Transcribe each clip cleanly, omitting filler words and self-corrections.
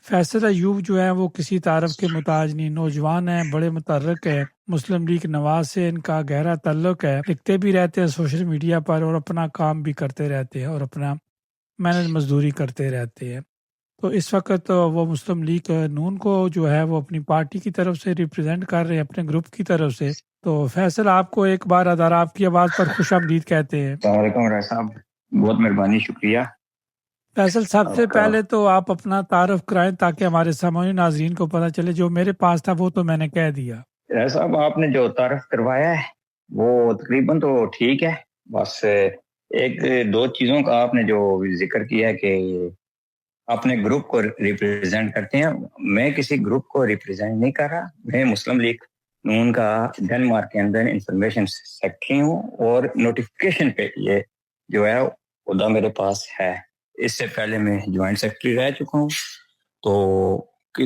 فیصل ایوب جو ہے وہ کسی تعارف کے محتاج نہیں، نوجوان ہیں، بڑے متحرک ہیں، مسلم لیگ نواز سے ان کا گہرا تعلق ہے، لکھتے بھی رہتے ہیں سوشل میڈیا پر اور اپنا کام بھی کرتے رہتے ہیں اور اپنا محنت مزدوری کرتے رہتے ہیں۔ تو اس وقت وہ مسلم لیگ نون کو جو ہے وہ اپنی پارٹی کی طرف سے ریپرزینٹ کر رہے ہیں، اپنے گروپ کی طرف سے۔ تو فیصل آپ کو ایک بار ادارہ آپ کی آواز پر خوش آمدید کہتے ہیں۔ السلام علیکم راج صاحب، بہت مہربانی، شکریہ فیصل سب سے آپ کا۔ پہلے تو آپ اپنا تعارف کرائیں تاکہ ہمارے سامعین ناظرین کو پتہ چلے، جو میرے پاس تھا وہ تو میں نے کہہ دیا۔ راج صاحب، آپ نے جو تعارف کروایا ہے وہ تقریباً تو ٹھیک ہے، بس ایک دو چیزوں کا آپ نے جو ذکر کیا ہے کہ اپنے گروپ کو ریپرزینٹ کرتے ہیں۔ میں کسی گروپ کو ریپرزینٹ نہیں کر رہا، میں مسلم لیگ نون کا ڈنمارک کے اندر انفارمیشن سیکرٹری ہوں اور نوٹیفیکیشن پہ یہ جو ہے عہدہ میرے پاس ہے۔ اس سے پہلے میں جوائنٹ سیکرٹری رہ چکا ہوں، تو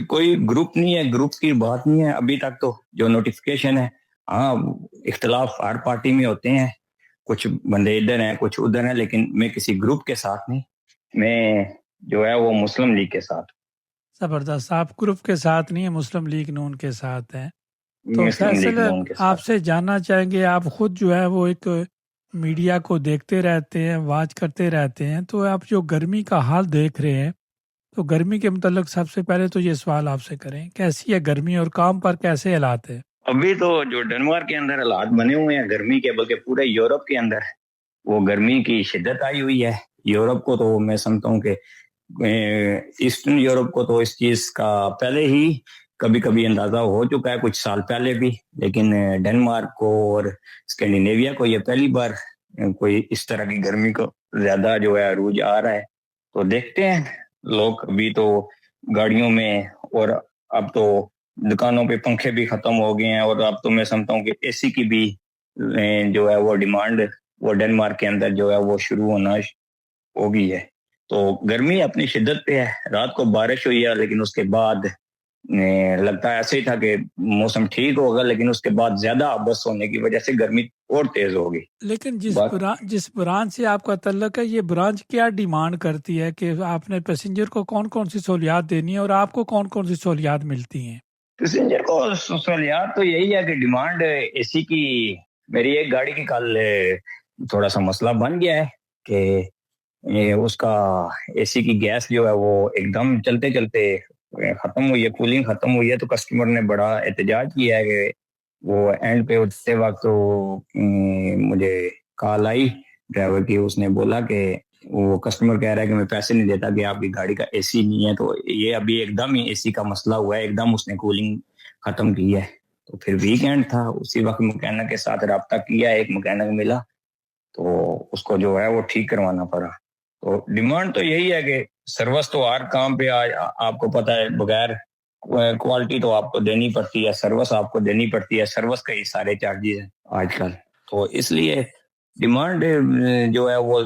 کوئی گروپ نہیں ہے، گروپ کی بات نہیں ہے ابھی تک۔ تو جو نوٹیفیکیشن ہے، ہاں اختلاف ہر پارٹی میں ہوتے ہیں، کچھ بندے ادھر ہیں کچھ ادھر ہیں، لیکن میں کسی گروپ کے ساتھ نہیں، میں جو ہے وہ مسلم لیگ کے ساتھ۔ زبردست، آپ گروپ کے ساتھ نہیں ہیں، مسلم لیگ نون کے ساتھ ہیں۔ تو مسلم فیصل لیگ نون کے آپ ساتھ۔ سے جاننا چاہیں گے، آپ خود جو ہے وہ ایک میڈیا کو دیکھتے رہتے ہیں، واچ کرتے رہتے ہیں، تو آپ جو گرمی کا حال دیکھ رہے ہیں، تو گرمی کے متعلق سب سے پہلے تو یہ سوال آپ سے کریں، کیسی ہے گرمی اور کام پر کیسے حالات ہے؟ ابھی تو جو ڈنمارک کے اندر حالات بنے ہوئے ہیں گرمی کے، بلکہ پورے یورپ کے اندر وہ گرمی کی شدت آئی ہوئی ہے۔ یورپ کو تو میں سمجھتا ہوں کہ ایسٹرن یورپ کو تو اس چیز کا پہلے ہی کبھی کبھی اندازہ ہو چکا ہے، کچھ سال پہلے بھی، لیکن ڈنمارک کو اور اسکینڈینیویا کو یہ پہلی بار کوئی اس طرح کی گرمی کو زیادہ جو ہے عروج آ رہا ہے۔ تو دیکھتے ہیں، لوگ ابھی تو گاڑیوں میں، اور اب تو دکانوں پہ پنکھے بھی ختم ہو گئے ہیں، اور اب تو میں سمجھتا ہوں کہ اے سی کی بھی جو ہے وہ ڈیمانڈ وہ ڈنمارک کے اندر جو ہے وہ شروع ہونا ہو گئی ہے۔ تو گرمی اپنی شدت پہ ہے، رات کو بارش ہوئی ہے، لیکن اس کے بعد لگتا ہے ایسے ہی تھا کہ موسم ٹھیک ہوگا، لیکن اس کے بعد زیادہ آبس ہونے کی وجہ سے گرمی اور تیز ہوگی۔ لیکن جس برانچ سے آپ کا تعلق ہے، یہ برانچ کیا ڈیمانڈ کرتی ہے کہ آپ نے پیسنجر کو کون کون سی سہولیات دینی ہے اور آپ کو کون کون سی سہولیات ملتی ہیں؟ پیسنجر کو سہولیات تو یہی ہے کہ ڈیمانڈ اے سی کی، میری ایک گاڑی کی کل تھوڑا سا مسئلہ بن گیا ہے کہ اس کا اے سی کی گیس جو ہے وہ ایک دم چلتے چلتے ختم ہوئی ہے، کولنگ ختم ہوئی ہے۔ تو کسٹمر نے بڑا احتجاج کیا ہے کہ وہ اینڈ پہ اٹھتے وقت تو مجھے کال آئی ڈرائیور کی، اس نے بولا کہ وہ کسٹمر کہہ رہا ہے کہ میں پیسے نہیں دیتا کہ آپ کی گاڑی کا اے سی نہیں ہے۔ تو یہ ابھی ایک دم ہی اے سی کا مسئلہ ہوا ہے، ایک دم اس نے کولنگ ختم کی ہے۔ تو پھر ویکینڈ تھا، اسی وقت مکینک کے ساتھ رابطہ کیا، ایک مکینک ملا تو اس کو جو ہے وہ ٹھیک کروانا پڑا۔ تو ڈیمانڈ تو یہی ہے کہ سروس تو ہر کام پہ آپ کو پتہ ہے بغیر کوالٹی تو آپ کو دینی پڑتی ہے، سروس آپ کو دینی پڑتی ہے، سروس کے ہی سارے چارجز ہیں آج کل۔ تو اس لیے ڈیمانڈ جو ہے وہ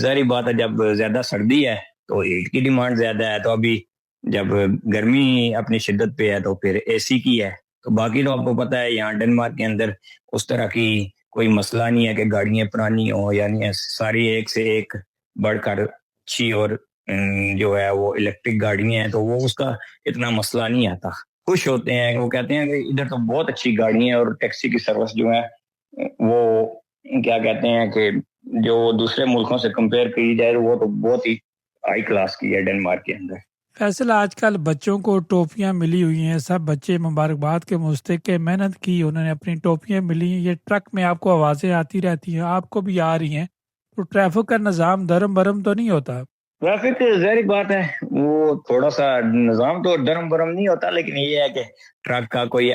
ظاہری بات ہے، جب زیادہ سردی ہے تو ہیٹ کی ڈیمانڈ زیادہ ہے، تو ابھی جب گرمی اپنی شدت پہ ہے تو پھر اے سی کی ہے۔ تو باقی تو آپ کو پتہ ہے یہاں ڈنمارک کے اندر اس طرح کی کوئی مسئلہ نہیں ہے کہ گاڑیاں پرانی ہوں، یعنی ساری ایک سے ایک بڑھ کر اچھی اور جو ہے وہ الیکٹرک گاڑیاں ہیں، تو وہ اس کا اتنا مسئلہ نہیں آتا۔ خوش ہوتے ہیں، وہ کہتے ہیں کہ ادھر تو بہت اچھی گاڑیاں ہیں، اور ٹیکسی کی سروس جو ہے وہ کیا کہتے ہیں کہ جو دوسرے ملکوں سے کمپیئر کی جائے وہ تو بہت ہی ہائی کلاس کی ہے ڈنمارک کے اندر۔ فیصل آج کل بچوں کو ٹوپیاں ملی ہوئی ہیں، سب بچے مبارکباد کے مستحق ہیں، محنت کی انہوں نے، اپنی ٹوپیاں ملی ہیں۔ یہ ٹرک میں آپ کو آوازیں آتی رہتی ہیں، آپ کو بھی آ رہی ہیں، تو ٹریفک کا نظام درم برم تو نہیں ہوتا؟ ٹریفک ظاہری بات ہے وہ تھوڑا سا نظام تو درم برم نہیں ہوتا، لیکن یہ ہے کہ ٹرک کا کوئی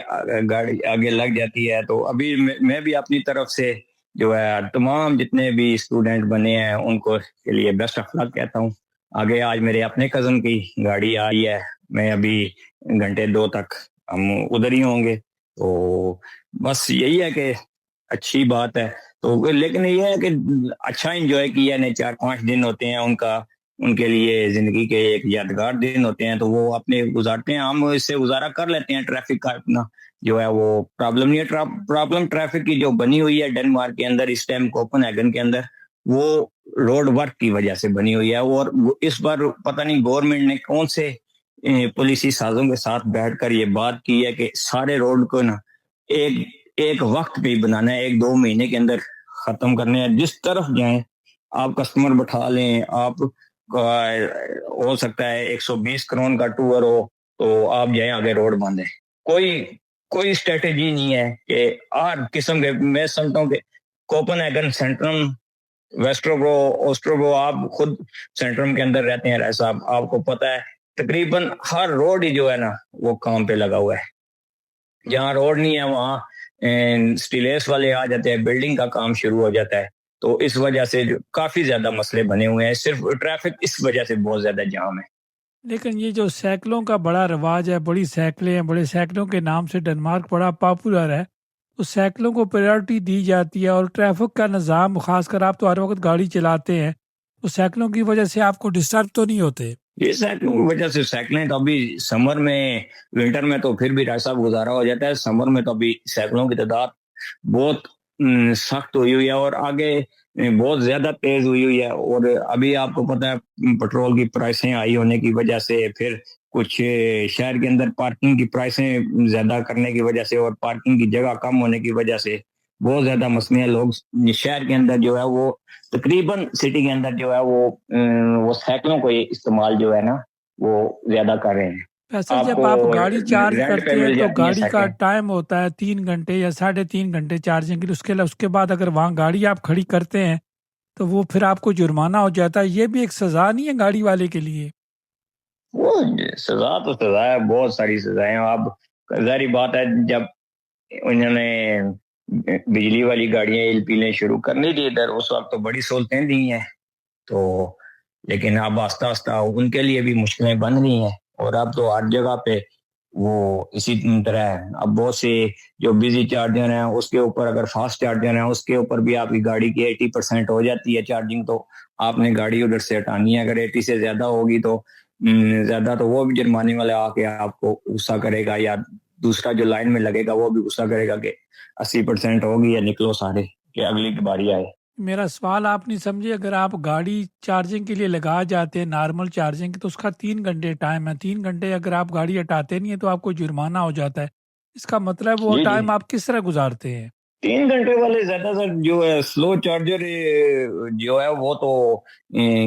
گاڑی آگے لگ جاتی ہے۔ تو ابھی میں بھی اپنی طرف سے جو ہے تمام جتنے بھی اسٹوڈنٹ بنے ہیں ان کو کے لیے بیسٹ آف لک کہتا ہوں۔ آگے آج میرے اپنے کزن کی گاڑی آئی ہے، میں ابھی گھنٹے دو تک ہم ادھر ہی ہوں گے۔ تو بس یہی ہے کہ اچھی بات ہے۔ تو لیکن یہ ہے کہ اچھا انجوائے کیا نے، 4-5 دن ہوتے ہیں ان کے لیے زندگی کے ایک یادگار دن ہوتے ہیں، تو وہ اپنے گزارتے ہیں، ہم اس سے گزارا کر لیتے ہیں۔ ٹریفک کا اتنا جو ہے وہ پرابلم نہیں ہے۔ پرابلم ٹریفک کی جو بنی ہوئی ہے ڈنمارک کے اندر اس ٹائم کوپن ہیگن کے اندر، وہ روڈ ورک کی وجہ سے بنی ہوئی ہے، اور اس بار پتہ نہیں گورنمنٹ نے کون سے پولیسی سازوں کے ساتھ بیٹھ کر یہ بات کی ہے کہ سارے روڈ کو نا ایک وقت پہ بنانا ہے, 1-2 مہینے کے اندر ختم کرنے ہیں. جس طرف جائیں آپ کسٹمر بٹھا لیں, آپ ہو سکتا ہے 120 کروڑ کا ٹور ہو تو آپ جائیں آگے روڈ باندھیں. کوئی اسٹریٹجی نہیں ہے کہ ہر قسم کے, میں سمجھتا ہوں کہ کوپن ہیگن, سینٹرم, ویسٹروبرو, اوسٹروبرو, آپ خود سینٹرم کے اندر رہتے ہیں رائے صاحب, آپ کو پتا ہے تقریباً ہر روڈ ہی جو ہے نا وہ کام پہ لگا ہوا ہے. جہاں روڈ نہیں ہے وہاں سٹیلیس والے آ جاتے ہیں, بلڈنگ کا کام شروع ہو جاتا ہے. تو اس وجہ سے کافی زیادہ مسئلے بنے ہوئے ہیں, صرف ٹریفک اس وجہ سے بہت زیادہ جام ہے. لیکن یہ جو سائیکلوں کا بڑا رواج ہے, بڑی سائیکلیں ہیں, بڑے سائیکلوں کے نام سے ڈنمارک بڑا پاپولر ہے, تو سائیکلوں کو پریورٹی دی جاتی ہے, اور ٹریفک کا نظام, خاص کر آپ تو ہر وقت گاڑی چلاتے ہیں, تو سائیکلوں کی وجہ سے آپ کو ڈسٹرب تو نہیں ہوتے؟ یہ سائیکلوں کی وجہ سے سائیکلیں تو ابھی سمر میں, ونٹر میں تو پھر بھی راج صاحب گزارا ہو جاتا ہے, سمر میں تو ابھی سائیکلوں کی تعداد بہت سخت ہوئی ہے اور آگے بہت زیادہ تیز ہوئی ہے. اور ابھی آپ کو پتا ہے پٹرول کی پرائسیں ہائی ہونے کی وجہ سے, پھر کچھ شہر کے اندر پارکنگ کی پرائسیں زیادہ کرنے کی وجہ سے اور پارکنگ کی جگہ کم ہونے کی وجہ سے بہت زیادہ مسئلے ہیں. لوگ شہر کے اندر جو ہے وہ تقریباً سٹی کے اندر جو ہے وہ سائیکلوں کو استعمال جو ہے نا وہ زیادہ کر رہے ہیں. فیصل, جب آپ گاڑی چارج رینٹ پہ کرتے ہیں مل تو جاتی ہیں گاڑی کا سائیکلیں. ٹائم ہوتا ہے 3 گھنٹے یا 3.5 گھنٹے چارجنگ کے لیے, اس کے بعد اگر وہاں گاڑی آپ کھڑی کرتے ہیں تو وہ پھر آپ کو جرمانہ ہو جاتا ہے. یہ بھی ایک سزا نہیں ہے گاڑی والے کے لیے؟ وہ سزا تو سزا ہے, بہت ساری سزائیں. اب ظاہری بات ہے جب انہوں نے بجلی والی گاڑیاں ایل شروع کرنی تھی ادھر, اس وقت تو بڑی سہولتیں دی ہیں, تو لیکن اب آہستہ آہستہ ان کے لیے بھی مشکلیں بن رہی ہیں. اور اب تو ہر جگہ پہ وہ اسی طرح ہے. اب بہت سے جو بزی چارجر ہیں اس کے اوپر, اگر فاسٹ چارجر ہیں اس کے اوپر بھی آپ کی گاڑی کی 80% ہو جاتی ہے چارجنگ, تو آپ نے گاڑی ادھر سے ہٹانی ہے. اگر 80 سے زیادہ ہوگی تو زیادہ تو وہ بھی جرمانے والا آ کے آپ کو غصہ کرے گا, یا دوسرا جو لائن میں لگے گا وہ بھی غصہ کرے گا کہ 80% ہوگی یا نکلو سارے کہ اگلی کی باری آئے. میرا سوال آپ نہیں سمجھے, اگر آپ گاڑی چارجنگ کے لیے لگا جاتے ہیں نارمل چارجنگ, تو اس کا 3 گھنٹے ٹائم ہے. 3 گھنٹے اگر آپ گاڑی ہٹاتے نہیں ہیں تو آپ کو جرمانہ ہو جاتا ہے. اس کا مطلب وہ جی ٹائم آپ کس طرح گزارتے ہیں؟ 3 گھنٹے والے زیادہ تر جو ہے سلو چارجر جو ہے وہ تو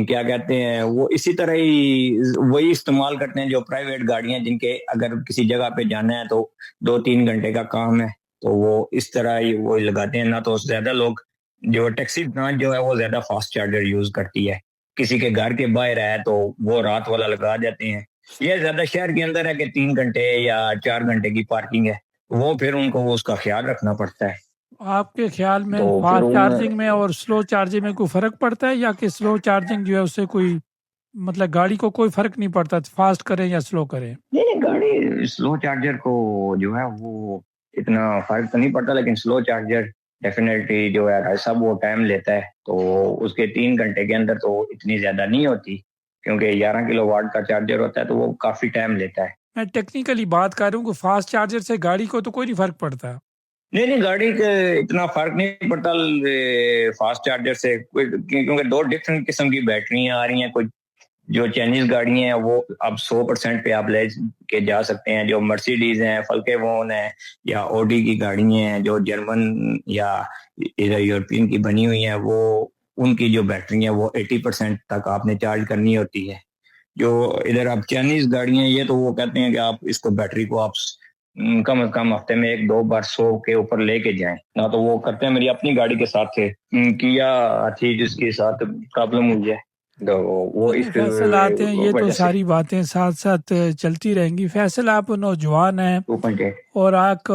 کیا کہتے ہیں, وہ اسی طرح ہی وہی استعمال کرتے ہیں جو پرائیویٹ گاڑیاں, جن کے اگر کسی جگہ پہ جانا ہے تو 2-3 گھنٹے کا کام ہے, تو وہ اس طرح ہی وہ لگاتے ہیں. نہ تو زیادہ لوگ, جو ٹیکسی برانچ جو ہے وہ زیادہ فاسٹ چارجر یوز کرتی ہے, کسی کے گھر کے باہر ہے تو وہ رات والا لگا جاتے ہیں. یہ زیادہ شہر کے اندر ہے کہ 3 گھنٹے یا 4 گھنٹے کی پارکنگ ہے, وہ پھر ان کو اس کا خیال رکھنا پڑتا ہے. آپ کے خیال میں تو پھر فاسٹ چارجنگ میں اور سلو چارجنگ میں کوئی فرق پڑتا ہے, یا کہ سلو چارجنگ جو ہے اس سے کوئی مطلب گاڑی کو کوئی فرق نہیں پڑتا فاسٹ کریں یا سلو کریں؟ نہیں, گاڑی سلو چارجر کو جو ہے وہ اتنا فرق تو نہیں پڑتا, لیکن سلو چارجر ڈیفینیٹلی جو ہے ایسا وہ ٹائم لیتا ہے, تو اس کے 3 گھنٹے کے اندر تو اتنی زیادہ نہیں ہوتی, کیونکہ 11 کلو واٹ کا چارجر ہوتا ہے تو وہ کافی ٹائم لیتا ہے. میں ٹیکنیکلی بات کر رہا ہوں کہ فاسٹ چارجر سے گاڑی کو تو کوئی نہیں فرق پڑتا؟ نہیں, گاڑی کے اتنا فرق نہیں پڑتا فاسٹ چارجر سے, کیونکہ 2 ڈفرینٹ قسم کی بیٹریاں آ رہی ہیں. کچھ جو چائنیز گاڑیاں ہیں وہ اب 100% پہ آپ لے کے جا سکتے ہیں, جو مرسیڈیز ہیں, فلکے وون ہیں, یا اوڈی کی گاڑیاں ہیں جو جرمن یا ادھر یورپین کی بنی ہوئی ہیں, وہ ان کی جو بیٹری ہیں وہ 80% تک آپ نے چارج کرنی ہوتی ہے. جو ادھر آپ چائنیز گاڑیاں, یہ تو وہ کہتے ہیں کہ آپ اس کو بیٹری کو آپ کم از کم ہفتے میں 1-2 بار 100 کے اوپر لے کے جائیں. نہ تو وہ کرتے ہیں, میری اپنی گاڑی کے ساتھ تھے, کیا تھی جس کے ساتھ پرابلم ہوئی ہے, تو وہ اس فیصل آتے ہیں, یہ تو وجہ سے ساری باتیں ساتھ ساتھ چلتی رہیں گی. فیصل, آپ نوجوان ہیں 2.8. اور آپ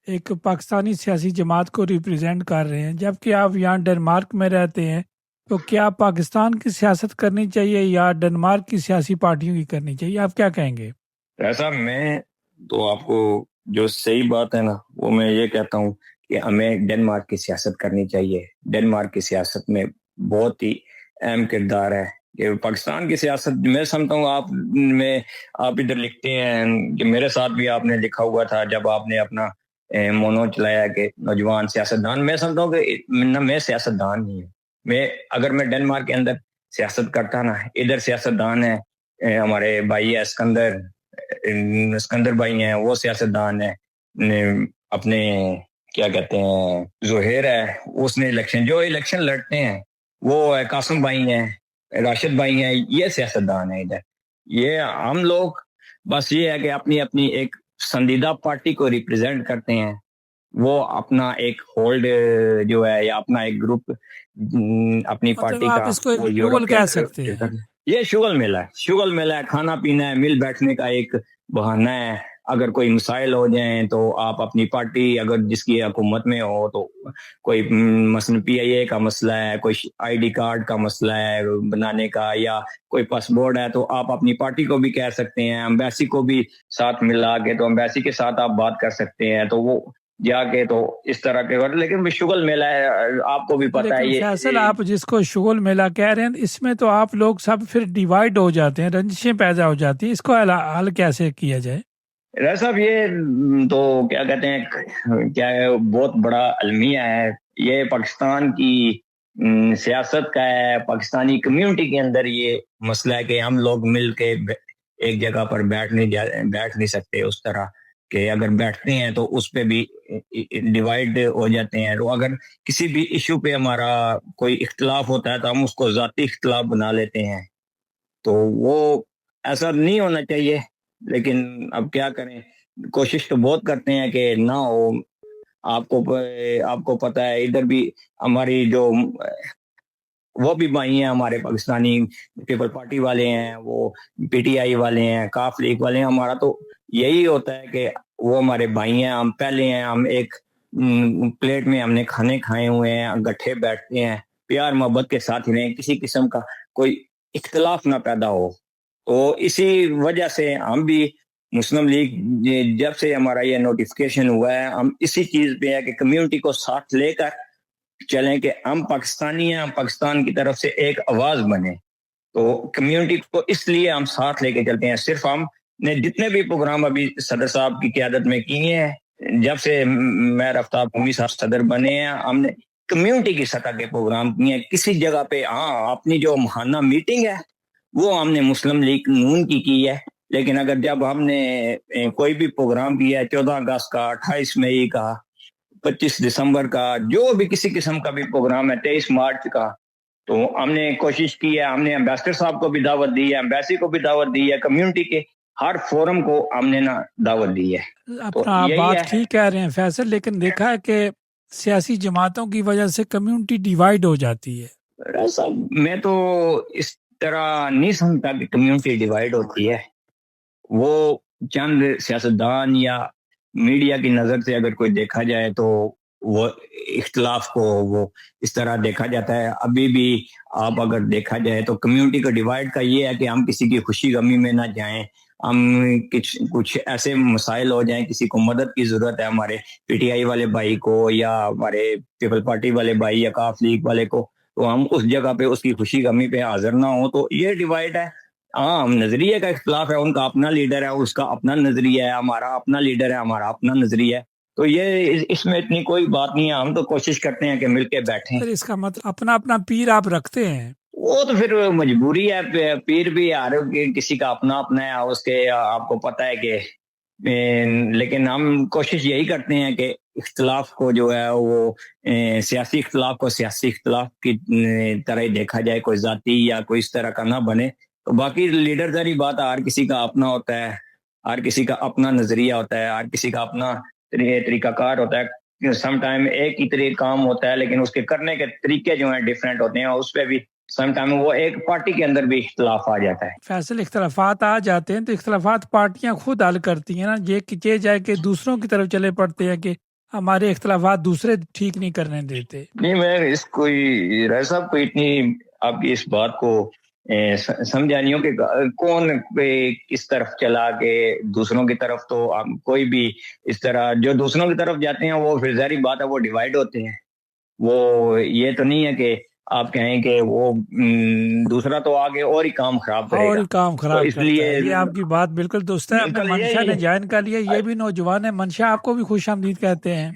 ایک پاکستانی سیاسی جماعت کو ریپریزینٹ کر رہے ہیں, جبکہ آپ یہاں ڈنمارک میں رہتے ہیں, تو کیا پاکستان کی سیاست کرنی چاہیے یا ڈنمارک کی سیاسی پارٹیوں کی کرنی چاہیے؟ آپ کیا کہیں گے؟ ایسا میں تو آپ کو جو صحیح بات ہے نا وہ میں یہ کہتا ہوں کہ ہمیں ڈنمارک کی سیاست کرنی چاہیے. ڈنمارک کی سیاست میں بہت ہی اہم کردار ہے. کہ پاکستان کی سیاست میں سمجھتا ہوں آپ ادھر لکھتے ہیں کہ میرے ساتھ بھی آپ نے لکھا ہوا تھا جب آپ نے اپنا مونو چلایا کہ نوجوان سیاستدان. میں سمجھتا ہوں کہ میں سیاستدان نہیں ہوں. اگر میں ڈنمارک کے اندر سیاست کرتا نا, ادھر سیاستدان ہے ہمارے بھائی اسکندر, اسکندر بھائی ہیں وہ سیاستدان ہیں، اپنے کیا کہتے ہیں زہیر ہے اس نے جو الیکشن لڑتے ہیں وہ قاسم بھائی ہیں، راشد بھائی ہیں، یہ سیاستدان ہیں ادھر. یہ ہم لوگ بس یہ ہے کہ اپنی اپنی ایک پسندیدہ پارٹی کو ریپرزینٹ کرتے ہیں، وہ اپنا ایک ہولڈ جو ہے یا اپنا ایک گروپ اپنی مطلب پارٹی آپ کا اس کو ایک وہ شغل یورپ کے کہہ اندر سکتے ہیں. یہ شغل میلہ ہے، کھانا پینا ہے، مل بیٹھنے کا ایک بہانہ ہے. اگر کوئی مسائل ہو جائیں تو آپ اپنی پارٹی اگر جس کی حکومت میں ہو تو کوئی مثلا پی آئی اے کا مسئلہ ہے، کوئی آئی ڈی کارڈ کا مسئلہ ہے بنانے کا، یا کوئی پاسپورٹ ہے تو آپ اپنی پارٹی کو بھی کہہ سکتے ہیں، امبیسی کو بھی ساتھ ملا کے تو امبیسی کے ساتھ آپ بات کر سکتے ہیں، تو وہ جا کے تو اس طرح کے. لیکن شغل میلہ ہے، آپ کو بھی پتہ ہے. لیکن یہ فیصل آپ جس کو شغل میلہ کہہ رہے ہیں اس میں تو آپ لوگ سب پھر ڈیوائیڈ ہو جاتے ہیں، رنجشیں پیدا ہو جاتی ہیں، اس کو حل کیسے کیا جائے؟ راجہ صاحب یہ تو کیا کہتے ہیں، کیا ہے بہت بڑا المیہ ہے. یہ پاکستان کی سیاست کا ہے، پاکستانی کمیونٹی کے اندر یہ مسئلہ ہے کہ ہم لوگ مل کے ایک جگہ پر بیٹھ نہیں سکتے اس طرح کہ اگر بیٹھتے ہیں تو اس پہ بھی ڈیوائیڈ ہو جاتے ہیں. تو اگر کسی بھی ایشو پہ ہمارا کوئی اختلاف ہوتا ہے تو ہم اس کو ذاتی اختلاف بنا لیتے ہیں، تو وہ ایسا نہیں ہونا چاہیے. لیکن اب کیا کریں، کوشش تو بہت کرتے ہیں کہ نہ ہو. آپ کو پتہ ہے ادھر بھی ہماری جو وہ بھی بھائی ہیں ہمارے پاکستانی پیپل پارٹی والے ہیں، وہ پی ٹی آئی والے ہیں، کاف لیگ والے ہیں. ہمارا تو یہی ہوتا ہے کہ وہ ہمارے بھائی ہیں، ہم پہلے ہیں، ہم ایک پلیٹ میں ہم نے کھانے کھائے ہوئے ہیں، گٹھے بیٹھتے ہیں، پیار محبت کے ساتھ رہیں، کسی قسم کا کوئی اختلاف نہ پیدا ہو. تو اسی وجہ سے ہم بھی مسلم لیگ جب سے ہمارا یہ نوٹیفکیشن ہوا ہے ہم اسی چیز پہ ہے کہ کمیونٹی کو ساتھ لے کر چلیں کہ ہم پاکستانی ہیں، ہم پاکستان کی طرف سے ایک آواز بنے. تو کمیونٹی کو اس لیے ہم ساتھ لے کے چلتے ہیں. صرف ہم نے جتنے بھی پروگرام ابھی صدر صاحب کی قیادت میں کیے ہیں، جب سے میں آفتاب قومی صاحب صدر بنے ہیں، ہم نے کمیونٹی کی سطح کے پروگرام کیے ہیں. کسی جگہ پہ اپنی جو ماہانہ میٹنگ ہے وہ ہم نے مسلم لیگ نون کی ہے. لیکن اگر جب ہم نے کوئی بھی پروگرام کیا ہے 14 اگست کا، 28 مئی کا، 25 دسمبر کا، جو بھی کسی قسم کا بھی پروگرام ہے، 23 مارچ کا، تو ہم نے کوشش کی ہے، ہم نے امبیسڈر صاحب کو بھی دعوت دی ہے، امبیسی کو بھی دعوت دی ہے، کمیونٹی کے ہر فورم کو ہم نے دعوت دی ہے. تو اپنا آپ یہی بات ہے. ٹھیک کہہ رہے ہیں فیصل، لیکن دیکھا ہے کہ سیاسی جماعتوں کی وجہ سے کمیونٹی ڈیوائیڈ ہو جاتی ہے. میں تو اس طرح نہیں سمجھتا کہ کمیونٹی ڈیوائیڈ ہوتی ہے. وہ چند سیاستدان یا میڈیا کی نظر سے اگر کوئی دیکھا جائے تو وہ اختلاف کو وہ اس طرح دیکھا جاتا ہے. ابھی بھی آپ اگر دیکھا جائے تو کمیونٹی کا ڈیوائیڈ کا یہ ہے کہ ہم کسی کی خوشی غمی میں نہ جائیں، ہم کچھ ایسے مسائل ہو جائیں، کسی کو مدد کی ضرورت ہے، ہمارے پی ٹی آئی والے بھائی کو یا ہمارے پیپل پارٹی والے بھائی یا کاف لیگ والے کو، تو ہم اس جگہ پہ اس کی خوشی غمی پہ حاضر نہ ہوں. تو یہ ڈیوائیڈ ہے. ہم نظریے کا اختلاف ہے، ان کا اپنا لیڈر ہے، اس کا اپنا نظریہ ہے، ہمارا اپنا لیڈر ہے، ہمارا اپنا نظریہ ہے. تو یہ اس میں اتنی کوئی بات نہیں ہے. ہم تو کوشش کرتے ہیں کہ مل کے بیٹھیں. پھر اس کا مطلب اپنا اپنا پیر آپ رکھتے ہیں. وہ تو پھر مجبوری ہے، پیر بھی کسی کا اپنا اپنا ہے، اس کے آپ کو پتہ ہے کہ لیکن ہم کوشش یہی کرتے ہیں کہ اختلاف کو جو ہے وہ سیاسی اختلاف کو سیاسی اختلاف کی طرح ہی دیکھا جائے، کوئی ذاتی یا کوئی اس طرح کا نہ بنے. تو باقی لیڈر داری بات ہے، ہر کسی کا اپنا ہوتا ہے، ہر کسی کا اپنا نظریہ ہوتا ہے، ہر کسی کا اپنا طریقہ کار ہوتا ہے. سم ٹائم ایک ہی طریقہ کام ہوتا ہے لیکن اس کے کرنے کے طریقے جو ہیں ڈیفرنٹ ہوتے ہیں، اس پہ بھی سم ٹائم وہ ایک پارٹی کے اندر بھی اختلاف آ جاتا ہے. فیصل اختلافات آ جاتے ہیں تو اختلافات پارٹیاں خود حل کرتی ہیں نا. یہ جائے کہ دوسروں کی طرف چلے پڑتے ہیں کہ ہمارے اختلافات دوسرے ٹھیک نہیں کرنے دیتے. نہیں، میں اس کوئی راج صاحب کو اتنی آپ کی اس بات کو سمجھا نہیں ہوں کہ کون کس طرف چلا کے دوسروں کی طرف. تو کوئی بھی اس طرح جو دوسروں کی طرف جاتے ہیں وہ پھر ظاہری بات ہے وہ ڈیوائیڈ ہوتے ہیں. وہ یہ تو نہیں ہے کہ آپ کہیں کہ وہ دوسرا تو آگے اور ہی کام خراب کرے اور گا. ہی کام تو خراب اس کرتا لیے ہے. یہ آپ کی بات بالکل درست ہے. ہم نے بالکل منشا نے یہ جوائن کر لیا, یہ بھی نوجوان ہے. منشا آپ کو بھی خوش آمدید کہتے ہیں.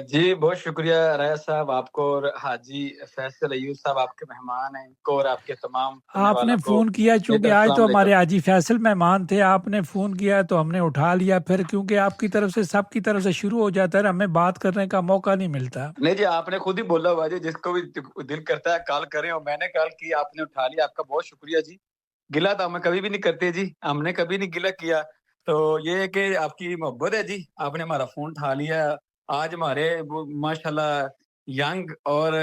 جی بہت شکریہ ریاض صاحب آپ کو, اور حاجی فیصل ایوب صاحب آپ کے مہمان ہیں, کو اور آپ کے تمام سننے آپ نے والوں کو فون کیا, چونکہ آج السلام تو ہمارے علیکم. حاجی فیصل مہمان تھے, آپ نے فون کیا تو ہم نے اٹھا لیا. پھر کیونکہ آپ کی طرف سے سب کی طرف سے شروع ہو جاتا ہے, ہمیں بات کرنے کا موقع نہیں ملتا. نہیں جی, آپ نے خود ہی بولا ہوا جی, جس کو بھی دل کرتا ہے کال کریں, اور میں نے کال کی, آپ نے اٹھا لیا, آپ کا بہت شکریہ جی. گلا تو ہمیں کبھی بھی نہیں کرتے جی, ہم نے کبھی نہیں گلا کیا. تو یہ ہے کہ آپ کی محبت ہے جی, آپ نے ہمارا فون اٹھا لیا. آج ہمارے ماشاءاللہ ینگ اور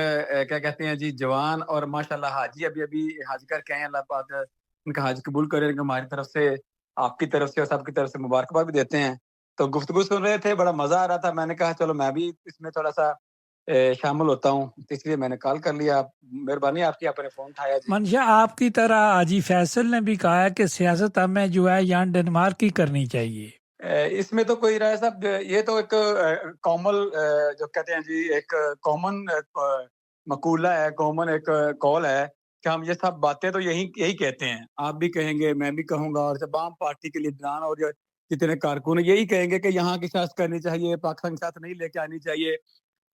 کیا کہتے ہیں جی جوان, اور ماشاءاللہ حاجی ابھی حج کر کے آئے ہیں, اللہ پاک ان کا حج قبول کرے. ہماری طرف سے, آپ کی طرف سے اور سب کی طرف سے مبارکباد بھی دیتے ہیں. تو گفتگو سن رہے تھے, بڑا مزہ آ رہا تھا, میں نے کہا چلو میں بھی اس میں تھوڑا سا شامل ہوتا ہوں, اس لیے میں نے کال کر لیا. مہربانی آپ کی, آپ نے فون اٹھایا جی. منشا, آپ کی طرح حاجی فیصل نے بھی کہا ہے کہ سیاست ہمیں جو ہے یہاں ڈنمارک کی کرنی چاہیے. اس میں تو کوئی رائے صاحب, یہ تو ایک کامن جو کہتے ہیں جی, ایک کامن مقولہ ہے, کامن ایک کال ہے کہ ہم یہ سب باتیں تو یہی کہتے ہیں. آپ بھی کہیں گے, میں بھی کہوں گا, اور تمام پارٹی کے لیڈران اور جتنے کارکن یہی کہیں گے کہ یہاں کی سیاست کرنی چاہیے, پاکستان کی سیاست نہیں لے کے آنی چاہیے.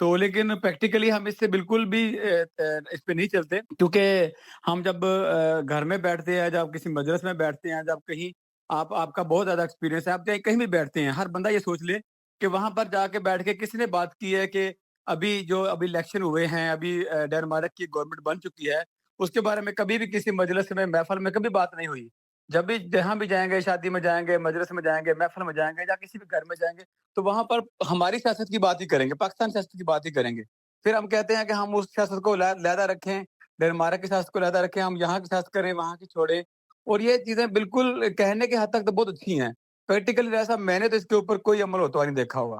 تو لیکن پریکٹیکلی ہم اس سے بالکل بھی اس پہ نہیں چلتے, کیونکہ ہم جب گھر میں بیٹھتے ہیں, جب کسی مجلس میں بیٹھتے ہیں, جب کہیں آپ کا بہت زیادہ ایکسپیرینس ہے, آپ کہیں بھی بیٹھتے ہیں, ہر بندہ یہ سوچ لے کہ وہاں پر جا کے بیٹھ کے کسی نے بات کی ہے کہ ابھی الیکشن ہوئے ہیں, ابھی ڈنمارک کی گورنمنٹ بن چکی ہے, اس کے بارے میں کبھی بھی کسی مجلس میں, محفل میں کبھی بات نہیں ہوئی. جب بھی جہاں بھی جائیں گے, شادی میں جائیں گے, مجلس میں جائیں گے, محفل میں جائیں گے, یا کسی بھی گھر میں جائیں گے, تو وہاں پر ہماری سیاست کی بات ہی کریں گے, پاکستان سیاست کی بات ہی کریں گے. پھر ہم کہتے ہیں کہ ہم اس سیاست کو علیحدہ رکھیں, ڈنمارک کی سیاست کو علیحدہ رکھیں, ہم یہاں کی سیاست کریں, وہاں کی چھوڑیں. اور یہ چیزیں بالکل کہنے کے حد تک تو بہت اچھی ہیں, پریکٹیکلی ایسا میں نے تو اس کے اوپر کوئی عمل ہوتا نہیں دیکھا ہوا.